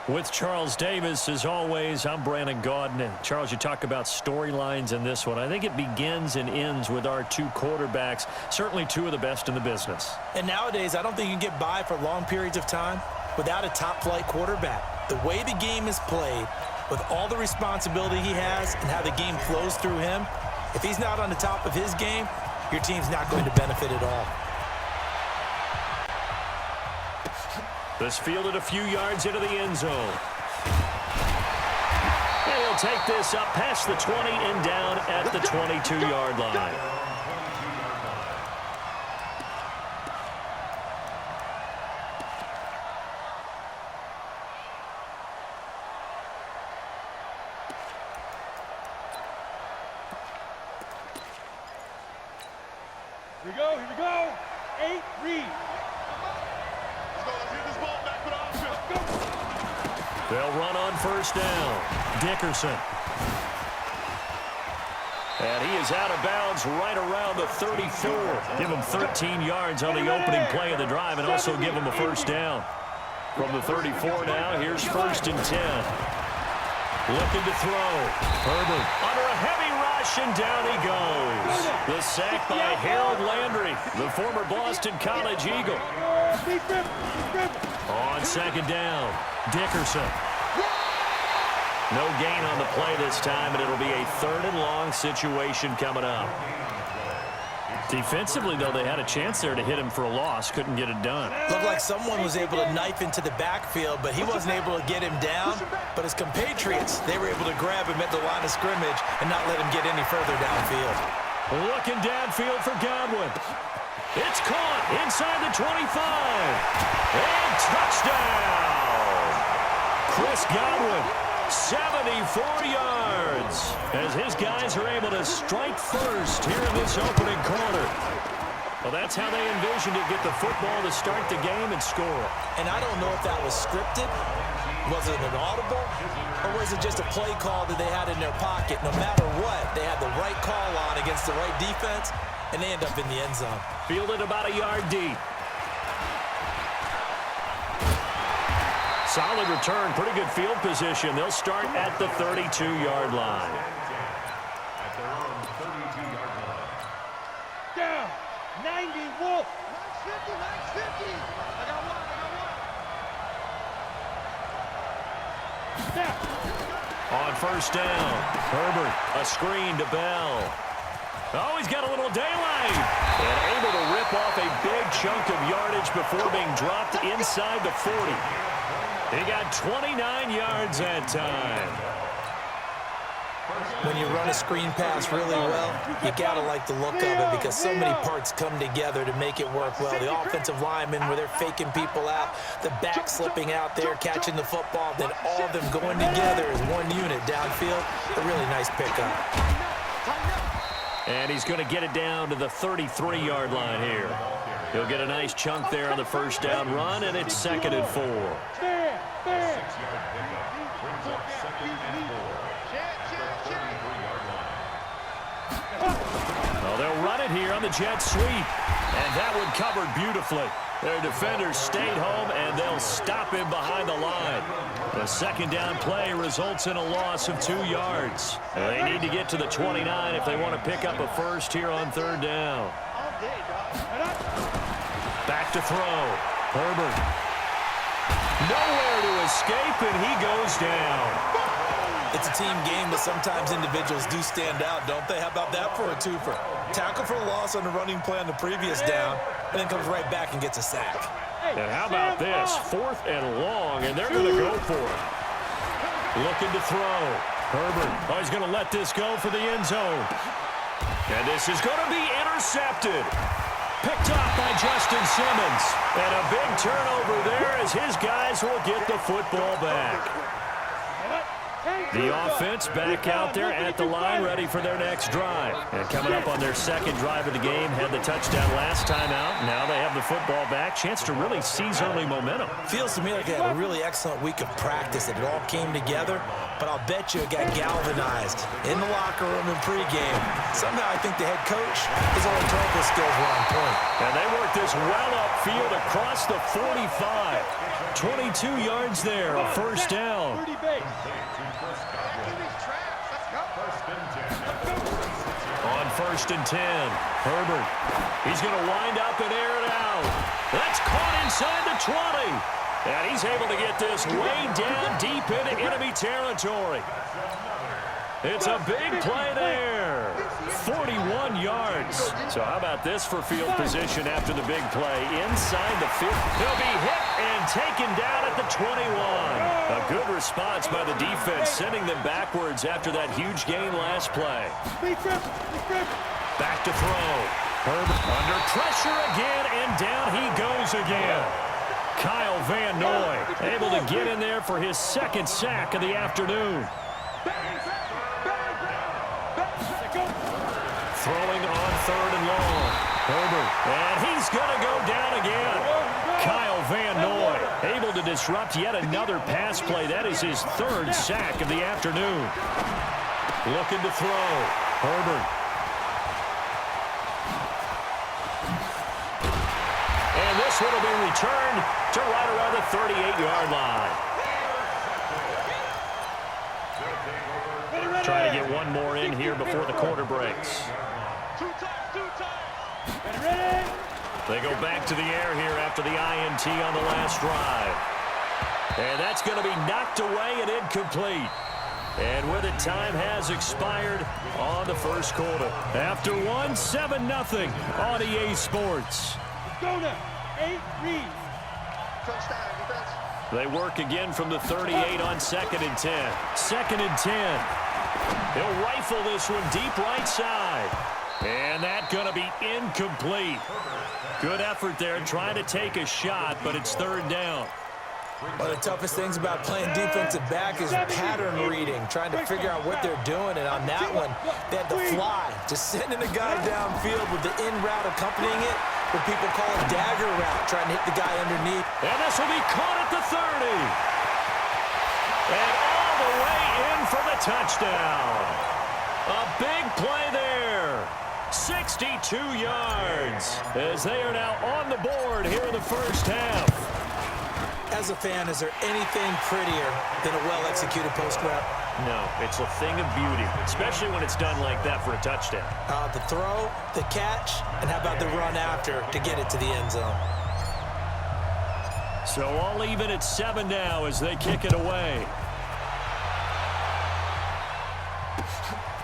With Charles Davis, as always, I'm Brandon Gaudin. And Charles, you talk about storylines in this one. I think it begins and ends with our two quarterbacks, certainly two of the best in the business. And nowadays, I don't think you can get by for long periods of time without a top-flight quarterback. The way the game is played, with all the responsibility he has and how the game flows through him, if he's not on the top of his game, your team's not going to benefit at all. This fielded a few yards into the end zone. And he'll take this up past the 20 and down at the 22-yard line. Here we go, here we go. 8, read. They'll run on first down. Dickerson. And he is out of bounds right around the 34. Give him 13 yards on the opening play of the drive and also give him a first down. From the 34 now, here's first and 10. Looking to throw. Herbert under a heavy rush, and down he goes. The sack by Harold Landry, the former Boston College Eagle. On second down, Dickerson. No gain on the play this time, and it'll be a 3rd and long situation coming up. Defensively, though, they had a chance there to hit him for a loss. Couldn't get it done. Looked like someone was able to knife into the backfield, but he wasn't able to get him down. But his compatriots, they were able to grab him at the line of scrimmage and not let him get any further downfield. Looking downfield for Godwin. It's caught inside the 25. And touchdown! Chris Godwin, 74 yards, as his guys are able to strike first here in this opening quarter. Well, that's how they envisioned it, get the football to start the game and score. And I don't know if that was scripted, was it an audible, or was it just a play call that they had in their pocket? No matter what, they had the right call on against the right defense, and they end up in the end zone. Fielded about a yard deep. Solid return, pretty good field position. They'll start at the 32-yard line. Down. 90, Wolf. 950, 950. I got one. Snap. On first down, Herbert, a screen to Bell. Oh, he's got a little daylight. And able to rip off a big chunk of yardage before being dropped inside the 40. He got 29 yards that time. When you run a screen pass really well, you got to like the look of it because so many parts come together to make it work well. The offensive linemen, where they're faking people out, the back slipping out there, catching the football, then all of them going together as one unit downfield. A really nice pickup. And he's going to get it down to the 33-yard line here. He'll get a nice chunk there on the first down run, and it's 2nd and 4. Well, they'll run it here on the jet sweep. And that one covered beautifully. Their defenders stayed home, and they'll stop him behind the line. The 2nd down play results in a loss of 2 yards. They need to get to the 29 if they want to pick up a first here on 3rd down. Back to throw. Herbert. Nowhere to escape, and he goes down. It's a team game, but sometimes individuals do stand out, don't they? How about that for a twofer? Tackle for a loss on the running play on the previous down, and then comes right back and gets a sack. And how about this? 4th and long, and they're going to go for it. Looking to throw. Herbert. Oh, he's going to let this go for the end zone. And this is going to be intercepted. Picked off by Justin Simmons. And a big turnover there as his guys will get the football back. The offense back out there at the line, ready for their next drive. And coming up on their 2nd drive of the game, had the touchdown last time out. Now they have the football back. Chance to really seize early momentum. Feels to me like they had a really excellent week of practice. It all came together, but I'll bet you it got galvanized in the locker room and pregame. Somehow I think the head coach, his rhetorical skills were on point. And they worked this well upfield across the 45. 22 yards there, a first down. 30 base. On first and 10, Herbert. He's going to wind up and air it out. That's caught inside the 20. And he's able to get this way down deep into enemy territory. It's a big play there. 41 yards. So how about this for field position after the big play? Inside the 50. He'll be hit and taken down at the 21. A good response by the defense, sending them backwards after that huge gain last play. Back to throw. Herbert under pressure again, and down he goes again. Kyle Van Noy able to get in there for his second sack of the afternoon. Throwing on third and long. Herbert, and he's going to go down again. Kyle Van Noy able to disrupt yet another pass play. That is his third sack of the afternoon. Looking to throw. Herbert. And this one will be returned to right around the 38-yard line. Trying to get one more in here before the quarter breaks. They go back to the air here after the INT on the last drive. And that's going to be knocked away and incomplete. And with it, time has expired on the first quarter. After one, 7-0 on EA Sports. They work again from the 38 on 2nd and 10. 2nd and 10. He'll rifle this one deep right side. And that's going to be incomplete. Good effort there trying to take a shot, but it's third down. One of the toughest things about playing defensive back is pattern reading, trying to figure out what they're doing. And on that one, they had to fly, just sending a guy downfield with the in route accompanying it, what people call a dagger route, trying to hit the guy underneath. And this will be caught at the 30. And all the way in for the touchdown. A big play there. 62 yards as they are now on the board here in the first half. As a fan, is there anything prettier than a well-executed post route? No, it's a thing of beauty, especially when it's done like that for a touchdown. The throw, the catch, and how about the run after to get it to the end zone? So all even at 7 now as they kick it away.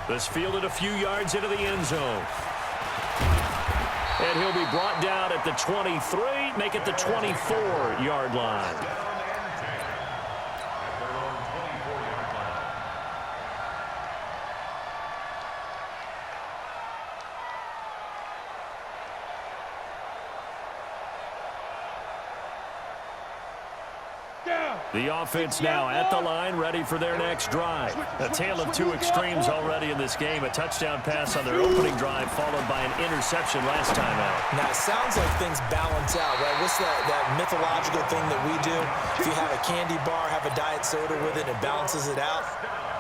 This fielded a few yards into the end zone. And he'll be brought down at the 23, make it the 24-yard line. The offense now at the line, ready for their next drive. A tale of two extremes already in this game. A touchdown pass on their opening drive, followed by an interception last time out. Now, it sounds like things balance out, right? What's that mythological thing that we do? If you have a candy bar, have a diet soda with it, it balances it out.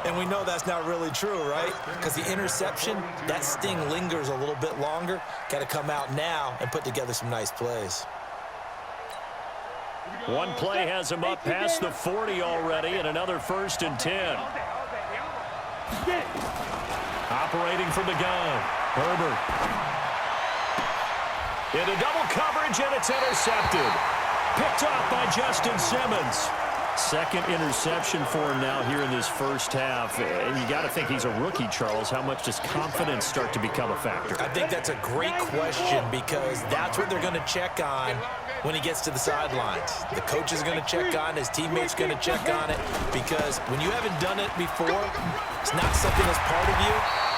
And we know that's not really true, right? Because the interception, that sting lingers a little bit longer. Got to come out now and put together some nice plays. One play has him up past the 40 already, and another 1st and 10. Operating from the gun, Herbert. Into double coverage, and it's intercepted. Picked off by Justin Simmons. Second interception for him now here in this first half. And you got to think he's a rookie, Charles. How much does confidence start to become a factor? I think that's a great question because that's what they're going to check on when he gets to the sidelines. The coach is going to check on, his teammates going to check on it, because when you haven't done it before, it's not something that's part of you.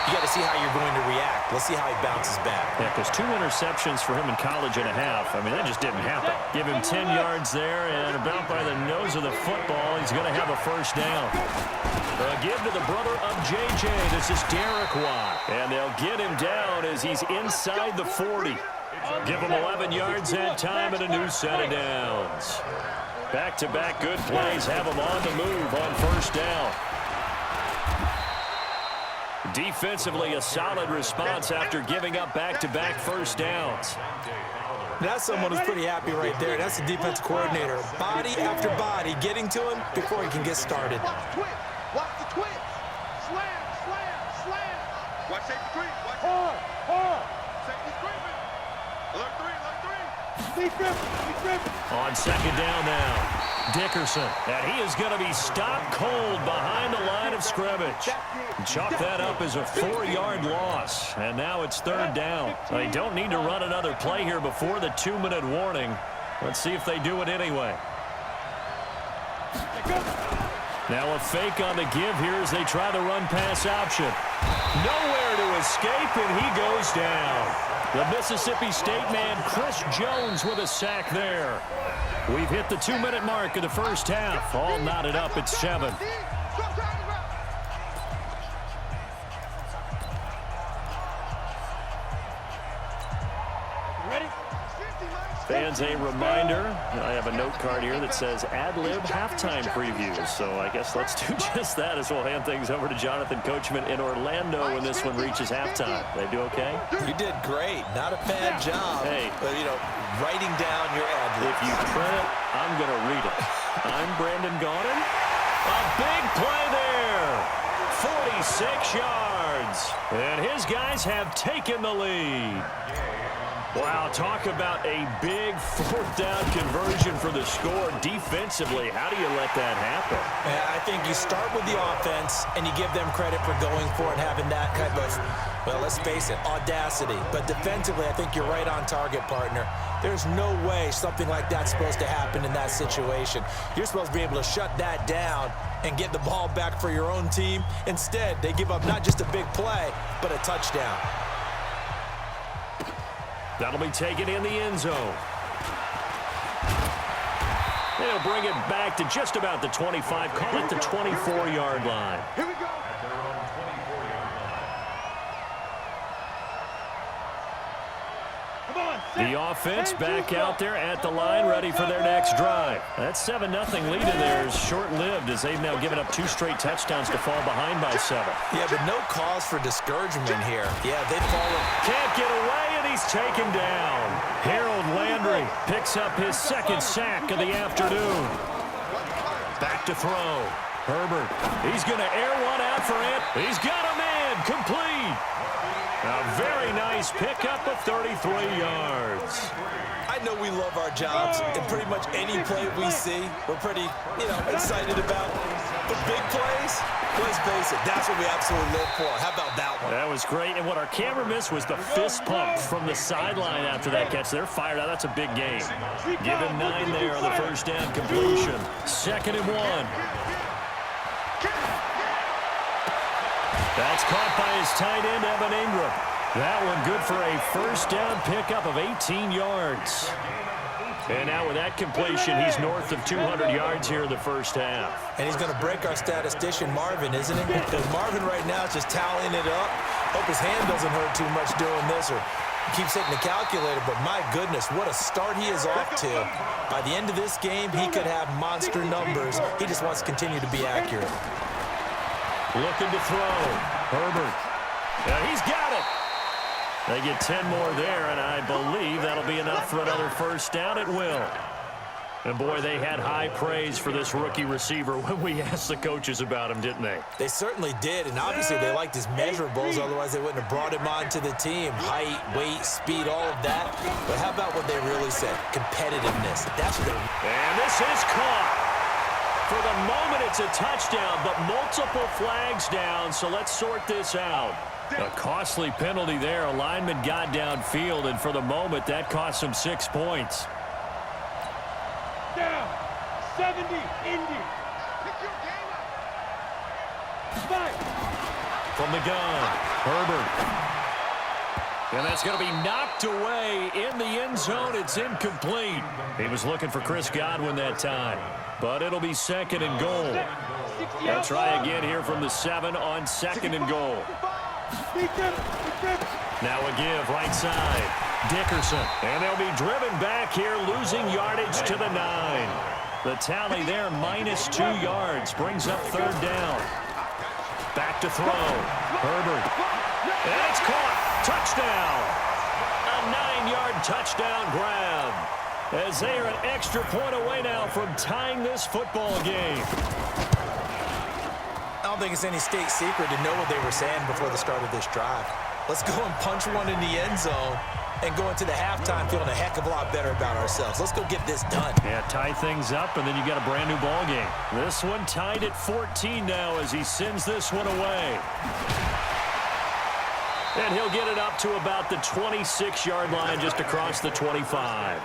You got to see how you're going to react. Let's see how he bounces back. Yeah, because 2 interceptions for him in college and a half. I mean, that just didn't happen. Give him 10 yards there, and about by the nose of the football, he's going to have a first down. A give to the brother of J.J. This is Derek Watt. And they'll get him down as he's inside the 40. Give him 11 yards that time and a new set of downs. Back-to-back good plays have him on the move on first down. Defensively, a solid response after giving up back-to-back first downs. That's someone who's pretty happy right there. That's the defense coordinator. Body after body getting to him before he can get started. Watch the twist. Watch the twist. Slam, slam, slam. Watch safety three. Watch hard, hard. Safety screaming. Alert three. Defense. On second down now. Dickerson, and he is going to be stopped cold behind the line of scrimmage. Chalk that up as a 4-yard loss, and now it's third down. They don't need to run another play here before the 2-minute warning. Let's see if they do it anyway. Now a fake on the give here as they try the run-pass option. Nowhere to escape, and he goes down. The Mississippi State man, Chris Jones, with a sack there. We've hit the 2-minute mark of the first half. All knotted up at 7. Fans, a reminder, I have a note card here that says ad-lib halftime previews. So I guess let's do just that as we'll hand things over to Jonathan Coachman in Orlando when this one reaches halftime. They do okay? You did great. Not a bad job. Hey. But, writing down your ad-libs. If you print it, I'm going to read it. I'm Brandon Gaudin. A big play there. 46 yards. And his guys have taken the lead. Wow, talk about a big fourth down conversion for the score. Defensively, how do you let that happen? I think you start with the offense, and you give them credit for going for it and having that kind of, well, let's face it, audacity. But defensively, I think you're right on target, partner. There's no way something like that's supposed to happen in that situation. You're supposed to be able to shut that down and get the ball back for your own team. Instead, they give up not just a big play, but a touchdown. That'll be taken in the end zone. They'll bring it back to just about the 25, call it the 24-yard line. Here we go. The offense back out there at the line, ready for their next drive. That 7-0 lead in there is short-lived as they've now given up 2 straight touchdowns to fall behind by 7. Yeah, but no cause for discouragement here. Yeah, they fall. Can't get away, and he's taken down. Harold Landry picks up his second sack of the afternoon. Back to throw. Herbert, he's going to air one out for it. He's got a man, complete. A very nice pickup of 33 yards. I know we love our jobs, and pretty much any play we see, we're pretty, excited about. But big plays, let's face it, that's what we absolutely live for. How about that one? That was great, and what our camera missed was the fist pump from the sideline after that catch. They're fired out. That's a big game. Give him 9 there on the first down completion. 2nd and 1. That's caught by his tight end, Evan Ingram. That one good for a first down pickup of 18 yards. And now with that completion, he's north of 200 yards here in the first half. And he's going to break our statistician, Marvin, isn't he? Because Marvin right now is just tallying it up. Hope his hand doesn't hurt too much doing this, or keeps hitting the calculator. But my goodness, what a start he is off to. By the end of this game, he could have monster numbers. He just wants to continue to be accurate. Looking to throw. Herbert. Yeah, he's got it. They get 10 more there, and I believe that'll be enough for another first down. It will. And, boy, they had high praise for this rookie receiver when we asked the coaches about him, didn't they? They certainly did, and obviously they liked his measurables. Otherwise, they wouldn't have brought him onto the team. Height, weight, speed, all of that. But how about what they really said? Competitiveness. That's what they... And this is caught. For the moment, it's a touchdown, but multiple flags down, so let's sort this out. A costly penalty there. A lineman got downfield, and for the moment, that cost him 6 points. Down. 70, Indy. Pick your game up. Fight. From the gun, Herbert. And that's going to be knocked away in the end zone. It's incomplete. He was looking for Chris Godwin that time. But it'll be 2nd and goal. They'll try again here from the 7 on 2nd and goal. Now a give right side. Dickerson. And they'll be driven back here, losing yardage to the 9. The tally there, -2 yards. Brings up 3rd down. Back to throw. Herbert. And it's caught. Touchdown. 9-yard touchdown grab. As they are an extra point away now from tying this football game. I don't think it's any state secret to know what they were saying before the start of this drive. Let's go and punch one in the end zone and go into the halftime feeling a heck of a lot better about ourselves. Let's go get this done. Yeah, tie things up, and then you got a brand new ball game. This one tied at 14 now as he sends this one away. And he'll get it up to about the 26-yard line just across the 25.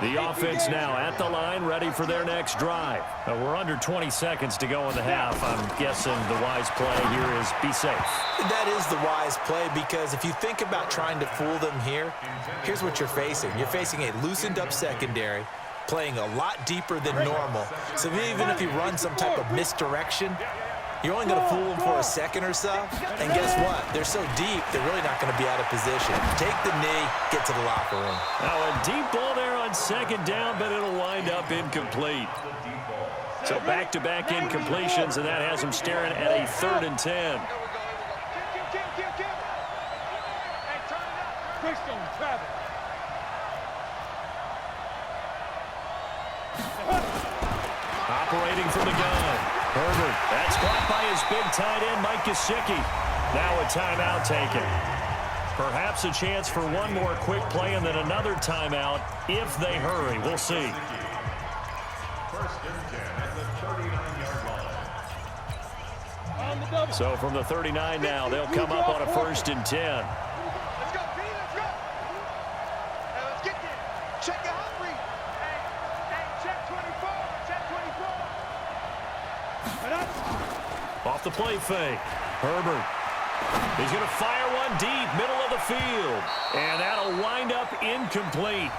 The offense now at the line, ready for their next drive. We're under 20 seconds to go in the half. I'm guessing the wise play here is be safe. That is the wise play, because if you think about trying to fool them here, here's what you're facing. You're facing a loosened up secondary, playing a lot deeper than normal. So even if you run some type of misdirection, you're only going to fool them for a second or so. And guess what? They're so deep, they're really not going to be out of position. Take the knee, get to the locker room. Now a deep ball there on second down, but it'll wind up incomplete. So back-to-back incompletions, and that has them staring at a 3rd and 10. Operating from the gun. Herbert, that's caught by his big tight end, Mike Gesicki. Now a timeout taken. Perhaps a chance for one more quick play and then another timeout if they hurry. We'll see. 1st and 10 at the 39-yard line. So from the 39 now, they'll come up on a 1st and 10. Let's go, B, let's go. Hey, let's get there. Check it hungry. Hey, check 24. Check 24. Off the play fake. Herbert. He's going to fire one deep, middle of the field. And that'll wind up incomplete.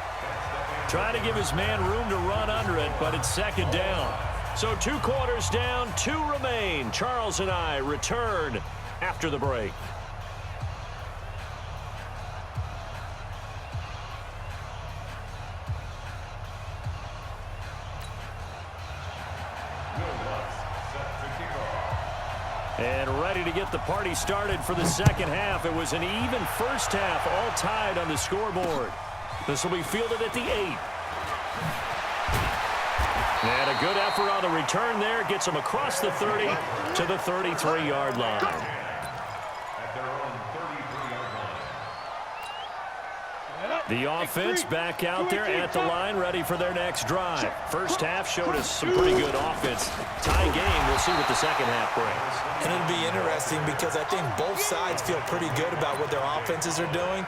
Trying to give his man room to run under it, but it's 2nd down. So 2 quarters down, 2 remain. Charles and I return after the break. And ready to get the party started for the second half. It was an even first half, all tied on the scoreboard. This will be fielded at the 8. And a good effort on the return there. Gets him across the 30 to the 33-yard line. The offense back out there at the line, ready for their next drive. First half showed us some pretty good offense. Tie game, we'll see what the second half brings. And it'll be interesting because I think both sides feel pretty good about what their offenses are doing.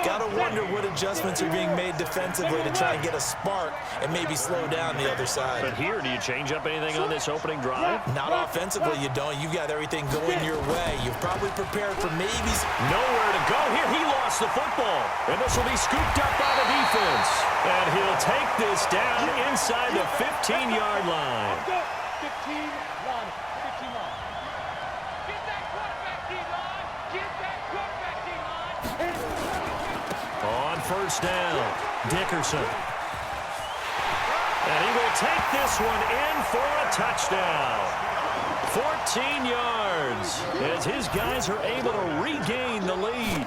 Got to wonder what adjustments are being made defensively to try and get a spark and maybe slow down the other side. But here, do you change up anything on this opening drive? Not offensively, you don't. You've got everything going your way. You've probably prepared for maybes. Nowhere to go here. He lost the football. And this will be scooped up by the defense. And he'll take this down inside the 15-yard line. 15 line. 15 line. Get that quarterback, D-line. Get that quarterback, D-line. On first down, Dickerson. And he will take this one in for a touchdown. 14 yards as his guys are able to regain the lead.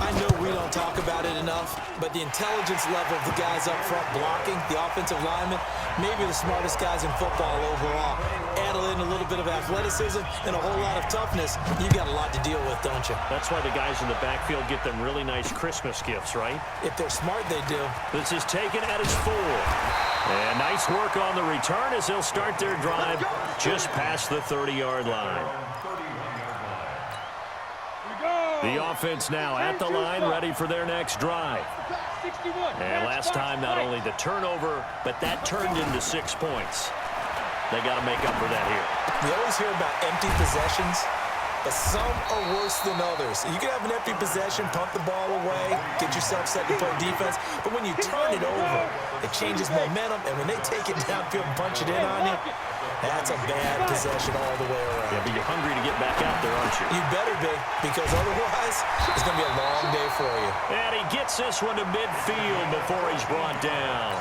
I know we don't talk about it enough, but the intelligence level of the guys up front blocking, the offensive linemen, maybe the smartest guys in football overall. Add in a little bit of athleticism and a whole lot of toughness, you got a lot to deal with, don't you? That's why the guys in the backfield get them really nice Christmas gifts, right? If they're smart, they do. This is taken at his 4. And nice work on the return as they'll start their drive just past the 30-yard line. The offense now at the line, ready for their next drive. And last time, not only the turnover, but that turned into 6 points. They got to make up for that here. We always hear about empty possessions, but some are worse than others. You can have an empty possession, pump the ball away, get yourself set to play defense, but when you turn it over, it changes momentum, and when they take it downfield and punch it in on you, that's a bad possession all the way around. Yeah, but you're hungry to get back out there, aren't you? You better be, because otherwise, it's going to be a long day for you. And he gets this one to midfield before he's brought down.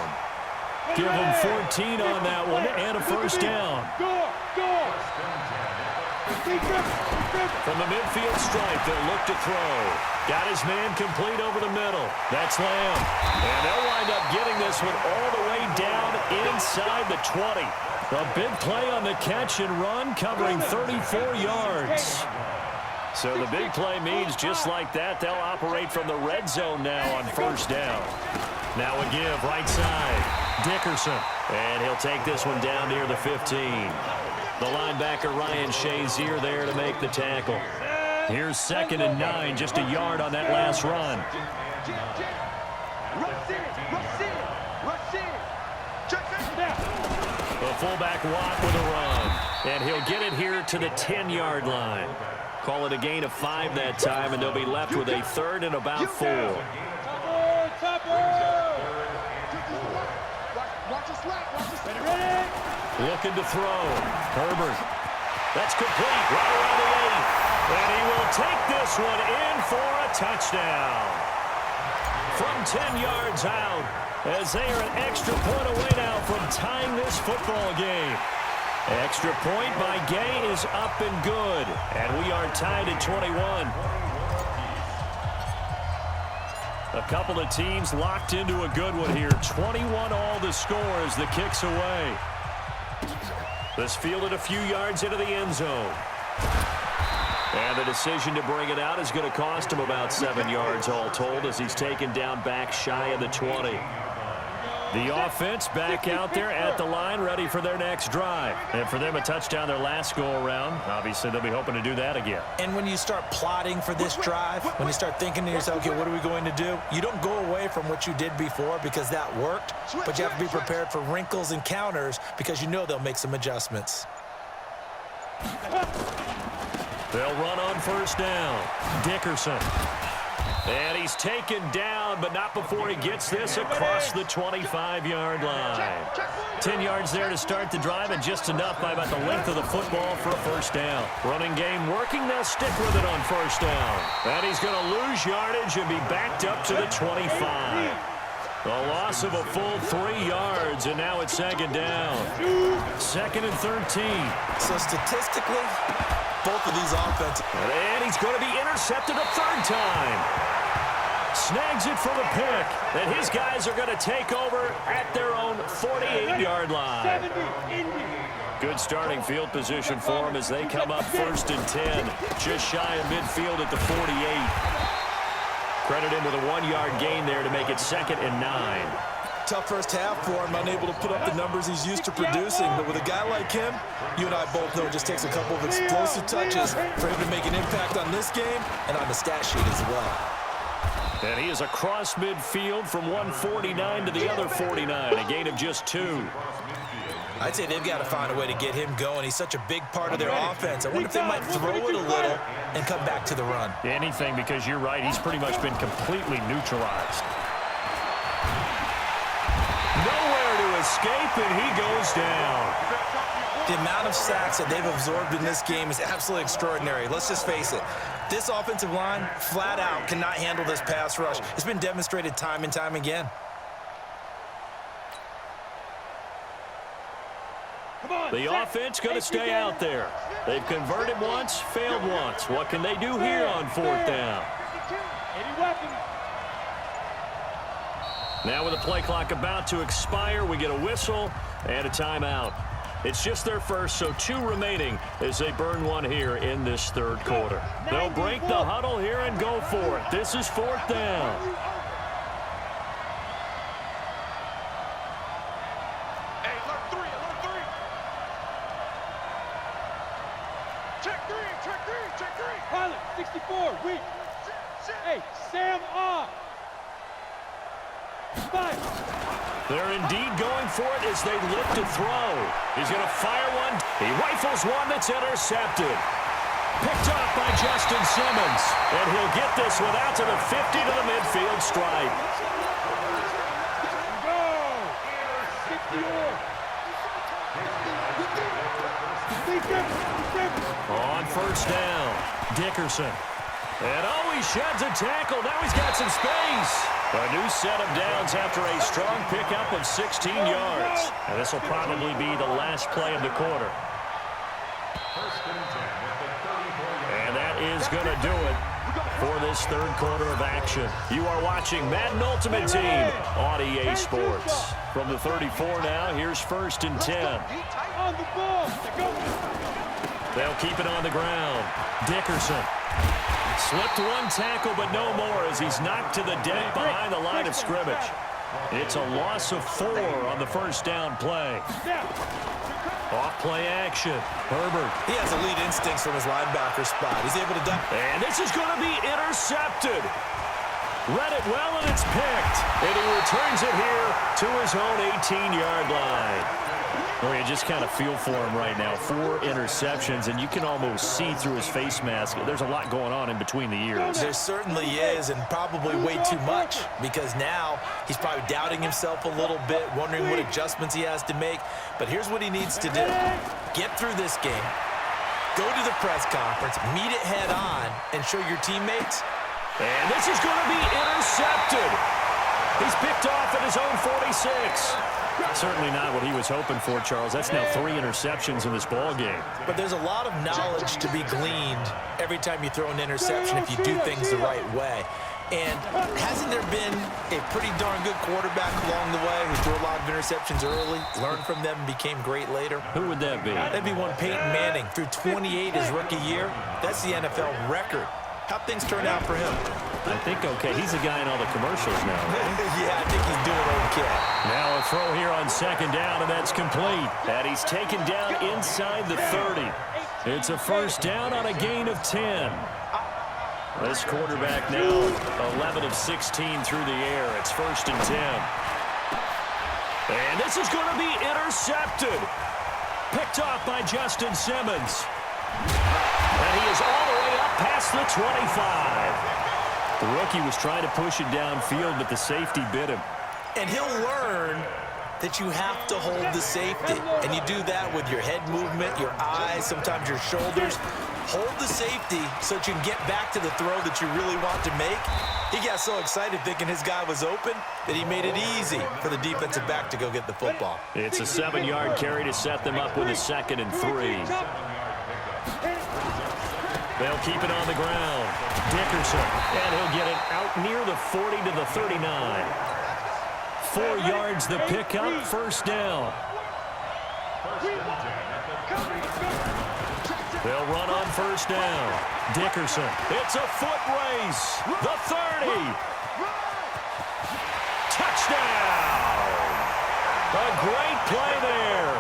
Give him 14 on that one and a first down. From the midfield stripe, they'll look to throw. Got his man complete over the middle. That's Lamb. And they'll wind up getting this one all the way down inside the 20. A big play on the catch and run, covering 34 yards. So the big play means just like that, they'll operate from the red zone now on first down. Now a give right side. Dickerson. And he'll take this one down near the 15. The linebacker Ryan Shazier there to make the tackle. Here's 2nd and 9, just a yard on that last run. The fullback Watt with a run. And he'll get it here to the 10-yard line. Call it a gain of 5 that time, and they'll be left with a 3rd and about 4. Looking to throw. Herbert. That's complete right around the 8. And he will take this one in for a touchdown. From 10 yards out, as they are an extra point away now from tying this football game. Extra point by Gay is up and good. And we are tied at 21. A couple of teams locked into a good one here. 21 all the score as the kick's away. This fielded a few yards into the end zone. And the decision to bring it out is going to cost him about 7 yards all told as he's taken down back shy of the 20. The offense back out there at the line, ready for their next drive. And for them, a touchdown their last go-around. Obviously, they'll be hoping to do that again. And when you start plotting for this drive, when you start thinking to yourself, okay, what are we going to do? You don't go away from what you did before because that worked, but you have to be prepared for wrinkles and counters because you know they'll make some adjustments. They'll run on first down. Dickerson. And he's taken down, but not before he gets this across the 25-yard line. 10 yards there to start the drive, and just enough by about the length of the football for a first down. Running game working. They'll stick with it on first down. And he's going to lose yardage and be backed up to the 25. A loss of a full 3 yards, and now it's 2nd down. 2nd and 13. So statistically, both of these offenses. And he's going to be intercepted a 3rd time. Snags it for the pick. And his guys are going to take over at their own 48-yard line. Good starting field position for them as they come up 1st and 10. Just shy of midfield at the 48. Credit him with a 1-yard gain there to make it 2nd and 9. Tough first half for him, unable to put up the numbers he's used to producing. But with a guy like him, you and I both know it just takes a couple of explosive touches for him to make an impact on this game and on the stat sheet as well. And he is across midfield from 149 to the other 49, a gain of just 2. I'd say they've got to find a way to get him going. He's such a big part of their offense. I wonder if they might throw it a little and come back to the run. Anything, because you're right, he's pretty much been completely neutralized. Nowhere to escape, and he goes down. The amount of sacks that they've absorbed in this game is absolutely extraordinary. Let's just face it. This offensive line, flat out, cannot handle this pass rush. It's been demonstrated time and time again. The offense going to stay out there. They've converted once, failed once. What can they do here on 4th down? Now with the play clock about to expire, we get a whistle and a timeout. It's just their first, so 2 remaining as they burn one here in this 3rd quarter. They'll break the huddle here and go for it. This is 4th down. Hey, alert 3, alert 3. Check 3, check 3, check 3. Pilot, 64, weak. Hey, Sam off. 5. They're indeed going for it as they look to throw. He's going to fire one. He rifles one that's intercepted. Picked up by Justin Simmons. And he'll get this one out to the 50 to the midfield stripe. Go! 64. On first down, Dickerson. And oh, he sheds a tackle. Now he's got some space. A new set of downs after a strong pickup of 16 yards. And this will probably be the last play of the quarter. First and 10 with the is going to do it for this third quarter of action. You are watching Madden Ultimate Team on EA Sports. From the 34 now, here's 1st and 10. On the ball. They'll keep it on the ground. Dickerson slipped one tackle, but no more as he's knocked to the deck behind the line of scrimmage. It's a loss of 4 on the first down play. Off play action. Herbert. He has elite instincts from his linebacker spot. He's able to duck. And this is going to be intercepted. Read it well, and it's picked. And he returns it here to his own 18-yard line. Well, you just kind of feel for him right now. 4 interceptions, and you can almost see through his face mask. There's a lot going on in between the ears. There certainly is, and probably way too much, because now he's probably doubting himself a little bit, wondering what adjustments he has to make. But here's what he needs to do. Get through this game, go to the press conference, meet it head on, and show your teammates. And this is going to be intercepted. He's picked off at his own 46. Certainly not what he was hoping for, Charles. That's now 3 interceptions in this ball game. But there's a lot of knowledge to be gleaned every time you throw an interception if you do things the right way. And hasn't there been a pretty darn good quarterback along the way who threw a lot of interceptions early, learned from them, and became great later? Who would that be? That'd be one Peyton Manning. Threw 28 his rookie year. That's the NFL record. How'd things turn out for him? I think okay. He's a guy in all the commercials now, right? Yeah, I think he's doing okay. Now a throw here on 2nd down, and that's complete. And he's taken down inside the 30. It's a 1st down on a gain of 10. This quarterback now 11 of 16 through the air. It's 1st and 10. And this is going to be intercepted. Picked off by Justin Simmons. And he is all the way up past the 25. The rookie was trying to push it downfield, but the safety bit him. And he'll learn that you have to hold the safety. And you do that with your head movement, your eyes, sometimes your shoulders. Hold the safety so that you can get back to the throw that you really want to make. He got so excited thinking his guy was open that he made it easy for the defensive back to go get the football. It's a 7-yard carry to set them up with a 2nd and 3. They'll keep it on the ground. Dickerson, and he'll get it out near the 40 to the 39. 4 yards the pickup, 1st down. They'll run on 1st down. Dickerson, it's a foot race. The 30. Touchdown. A great play there.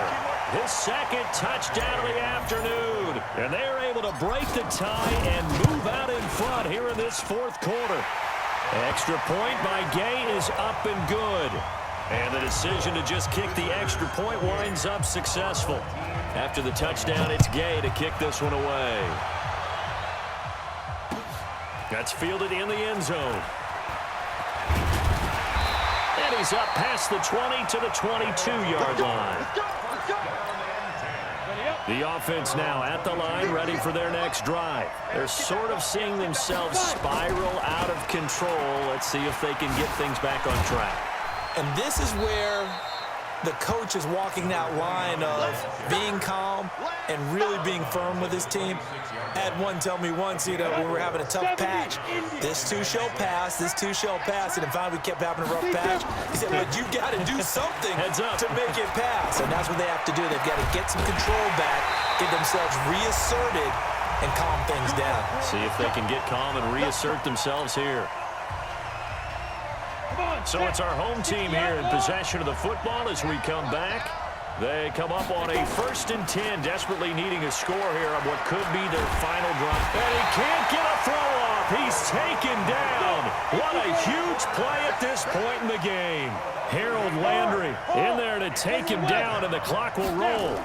His 2nd touchdown of the afternoon. And they're able to break the tie and move out in front here in this 4th quarter. Extra point by Gay is up and good. And the decision to just kick the extra point winds up successful. After the touchdown, it's Gay to kick this one away. That's fielded in the end zone. And he's up past the 20 to the 22-yard line. The offense now at the line, ready for their next drive. They're sort of seeing themselves spiral out of control. Let's see if they can get things back on track. And this is where the coach is walking that line of being calm and really being firm with his team. I had one tell me once, when we were having a tough patch, this too shall pass, this too shall pass, and then finally we kept having a rough patch. He said, but you got to do something to make it pass, and that's what they have to do. They've got to get some control back, get themselves reasserted, and calm things down. See if they can get calm and reassert themselves here. So it's our home team here in possession of the football as we come back. They come up on a 1st and 10, desperately needing a score here on what could be their final drive. And he can't get a throw off. He's taken down. What a huge play at this point in the game. Harold Landry in there to take him down, and the clock will roll.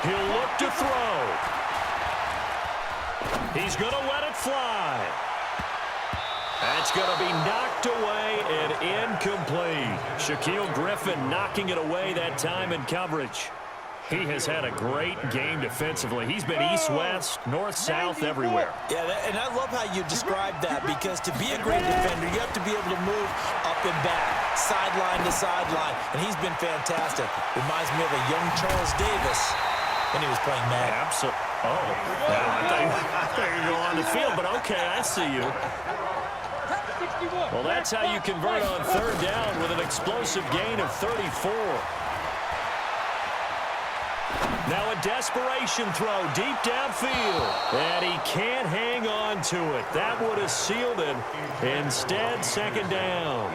He'll look to throw. He's going to let it fly. That's going to be knocked away and incomplete. Shaquille Griffin knocking it away that time in coverage. He has had a great game defensively. He's been east-west, north-south, everywhere. Yeah, and I love how you described that, because to be a great defender, you have to be able to move up and back, sideline to sideline, and he's been fantastic. Reminds me of a young Charles Davis when he was playing Madden. Absolutely. Oh, I thought you were going on the field, but okay, I see you. Well, that's how you convert on third down with an explosive gain of 34. Now a desperation throw deep downfield. And he can't hang on to it. That would have sealed it. Instead, second down.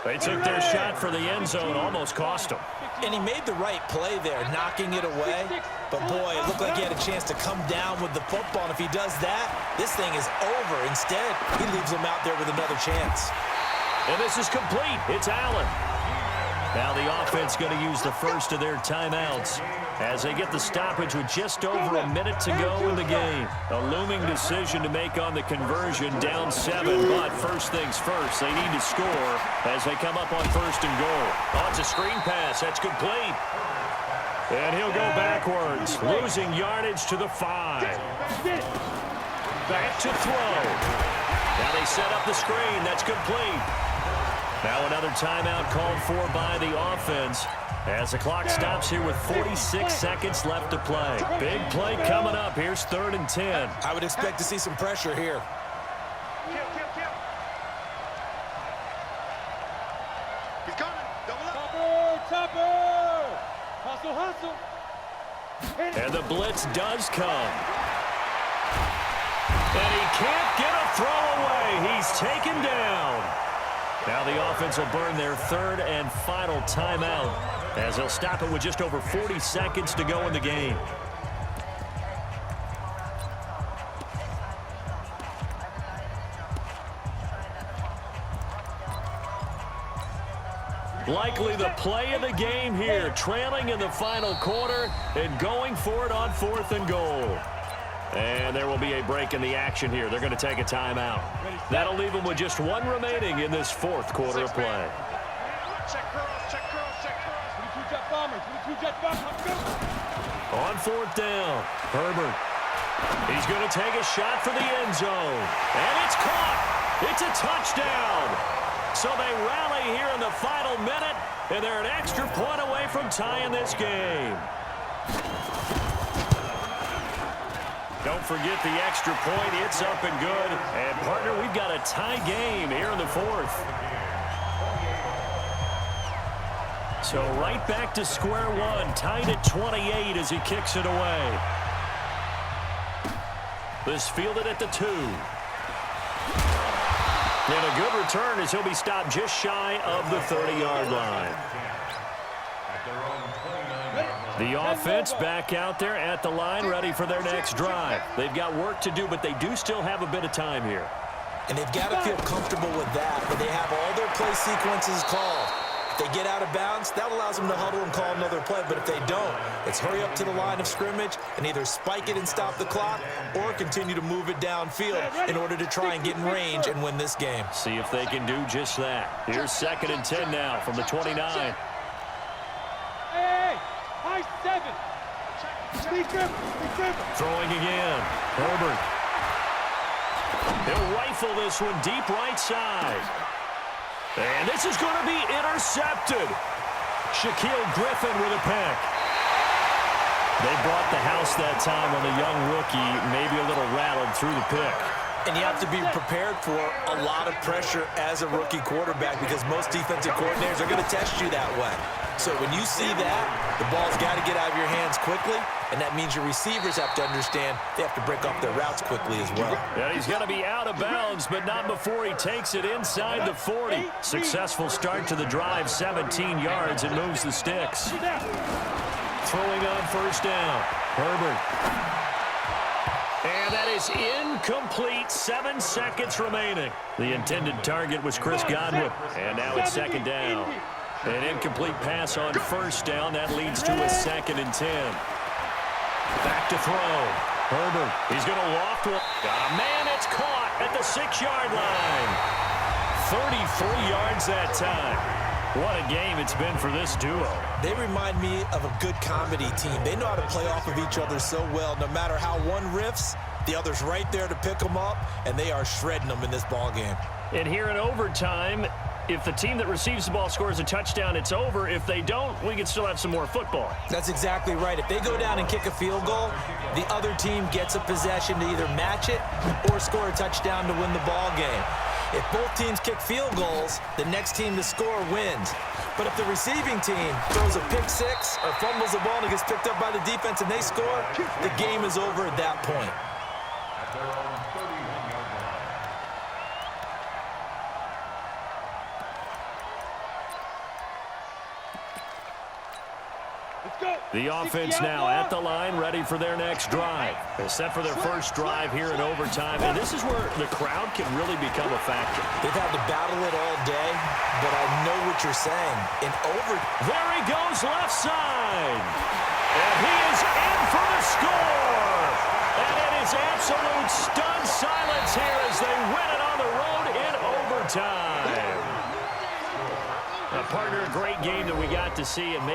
They took their shot for the end zone, almost cost them. And he made the right play there, knocking it away. But, boy, it looked like he had a chance to come down with the football. And if he does that, this thing is over. Instead, he leaves him out there with another chance. And this is complete. It's Allen. Now the offense going to use the first of their timeouts as they get the stoppage with just over a minute to go in the game. A looming decision to make on the conversion, down 7. But first things first, they need to score as they come up on first and goal. Oh, it's a screen pass. That's complete. And he'll go backwards, losing yardage to the 5. Back to throw. Now they set up the screen. That's complete. Now another timeout called for by the offense as the clock stops here with 46 seconds left to play. Big play coming up. Here's 3rd and 10. I would expect to see some pressure here. He's coming. Double up. Topper! Hustle. And the blitz does come. And he can't get a throw away. He's taken down. Now the offense will burn their 3rd and final timeout as they'll stop it with just over 40 seconds to go in the game. Likely the play of the game here, trailing in the final quarter and going for it on 4th and goal. And there will be a break in the action here. They're going to take a timeout. That'll leave them with just 1 remaining in this 4th quarter of play. Check curls. 22 jet bombers. On 4th down, Herbert. He's going to take a shot for the end zone. And it's caught. It's a touchdown. So they rally here in the final minute, and they're an extra point away from tying this game. Don't forget the extra point. It's up and good. And, partner, we've got a tie game here in the 4th. So right back to square one, tied at 28 as he kicks it away. This fielded at the 2. And a good return as he'll be stopped just shy of the 30-yard line. The offense back out there at the line, ready for their next drive. They've got work to do, but they do still have a bit of time here. And they've got to feel comfortable with that, but they have all their play sequences called. If they get out of bounds, that allows them to huddle and call another play. But if they don't, it's hurry up to the line of scrimmage and either spike it and stop the clock or continue to move it downfield in order to try and get in range and win this game. See if they can do just that. Here's 2nd and 10 now from the 29. Hey, high 7. Throwing again. Herbert. He'll rifle this one deep right side. And this is going to be intercepted. Shaquille Griffin with a pick. They brought the house that time on the young rookie, maybe a little rattled through the pick. And you have to be prepared for a lot of pressure as a rookie quarterback because most defensive coordinators are going to test you that way. So when you see that, the ball's got to get out of your hands quickly, and that means your receivers have to understand they have to break off their routes quickly as well. And he's going to be out of bounds, but not before he takes it inside the 40. Successful start to the drive, 17 yards, and moves the sticks. Throwing on 1st down, Herbert. And that is incomplete. 7 seconds remaining. The intended target was Chris Godwin. And now it's 2nd down. An incomplete pass on 1st down. That leads to a 2nd and 10. Back to throw. Herbert. He's going to loft one. Man, it's caught at the 6-yard line. 33 yards that time. What a game it's been for this duo. They remind me of a good comedy team. They know how to play off of each other so well. No matter how one riffs, the other's right there to pick them up, and they are shredding them in this ball game. And here in overtime, If the team that receives the ball scores a touchdown, it's over. If they don't, we can still have some more football. That's exactly right. If they go down and kick a field goal, the other team gets a possession to either match it or score a touchdown to win the ball game. If both teams kick field goals, the next team to score wins. But if the receiving team throws a pick six or fumbles the ball and it gets picked up by the defense and they score, the game is over at that point. The offense now at the line, ready for their next drive. They're set for their first drive here in overtime, and this is where the crowd can really become a factor. They've had to battle it all day, but I know what you're saying. There he goes left side. And he is in for the score. And it is absolute stunned silence here as they win it on the road in overtime. Partner, a great game that we got to see and make